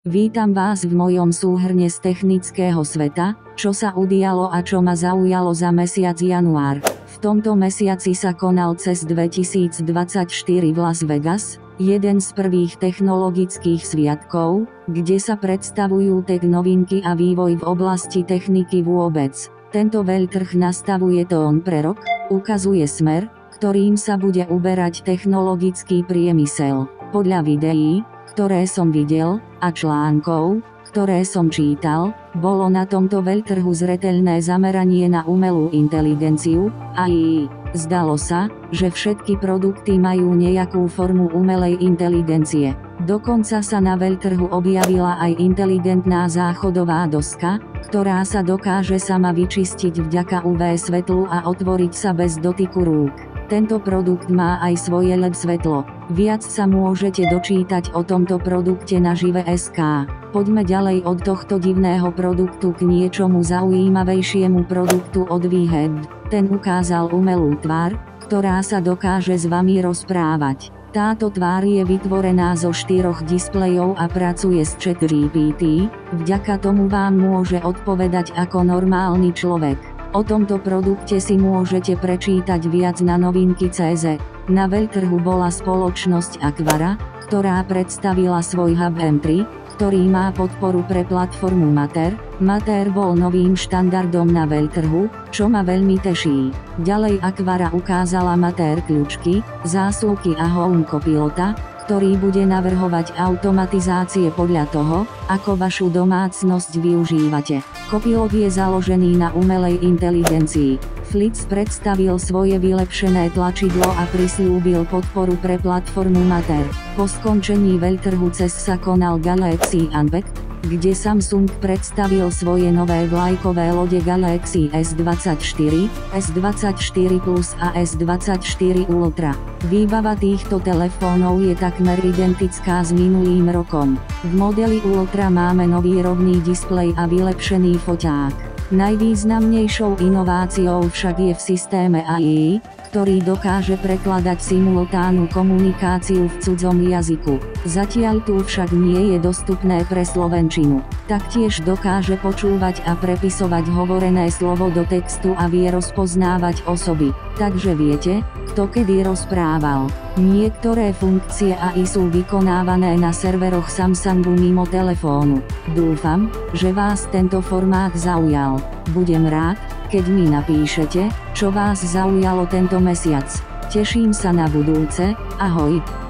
Vítam vás v mojom súhrne z technického sveta, čo sa udialo a čo ma zaujalo za mesiac január. V tomto mesiaci sa konal CES 2024 v Las Vegas, jeden z prvých technologických sviatkov, kde sa predstavujú tech novinky a vývoj v oblasti techniky vôbec. Tento veľtrh nastavuje tón pre rok, ukazuje smer, ktorým sa bude uberať technologický priemysel. Podľa videí, ktoré som videl, a článkov, ktoré som čítal, bolo na tomto veľtrhu zreteľné zameranie na umelú inteligenciu, AI. Zdalo sa, že všetky produkty majú nejakú formu umelej inteligencie. Dokonca sa na veľtrhu objavila aj inteligentná záchodová doska, ktorá sa dokáže sama vyčistiť vďaka UV svetlu a otvoriť sa bez dotyku rúk. Tento produkt má aj svoje LED svetlo. Viac sa môžete dočítať o tomto produkte na Žive.sk. Poďme ďalej od tohto divného produktu k niečomu zaujímavejšiemu produktu od VHead. Ten ukázal umelú tvár, ktorá sa dokáže s vami rozprávať. Táto tvár je vytvorená zo 4 displejov a pracuje s ChatGPT, vďaka tomu vám môže odpovedať ako normálny človek. O tomto produkte si môžete prečítať viac na novinky.cz. Na veľtrhu bola spoločnosť Aquara, ktorá predstavila svoj Hub M3, ktorý má podporu pre platformu Matter. Matter bol novým štandardom na veľtrhu, čo ma veľmi teší. Ďalej Aquara ukázala Matter kľúčky, zásuvky a Home Copilota, ktorý bude navrhovať automatizácie podľa toho, ako vašu domácnosť využívate. Copilot je založený na umelej inteligencii. Flitz predstavil svoje vylepšené tlačidlo a prisľúbil podporu pre platformu Matter. Po skončení veľtrhu CES sa konal Galaxy Unpacked, kde Samsung predstavil svoje nové vlajkové lode Galaxy S24, S24 Plus a S24 Ultra. Výbava týchto telefónov je takmer identická s minulým rokom. V modeli Ultra máme nový rovný displej a vylepšený foťák. Najvýznamnejšou inováciou však je v systéme AI, ktorý dokáže prekladať simultánnu komunikáciu v cudzom jazyku. Zatiaľ tu však nie je dostupné pre slovenčinu. Taktiež dokáže počúvať a prepisovať hovorené slovo do textu a vie rozpoznávať osoby. Takže viete, kto kedy rozprával. Niektoré funkcie AI sú vykonávané na serveroch Samsungu mimo telefónu. Dúfam, že vás tento formát zaujal. Budem rád, keď mi napíšete, čo vás zaujalo tento mesiac. Teším sa na budúce, ahoj.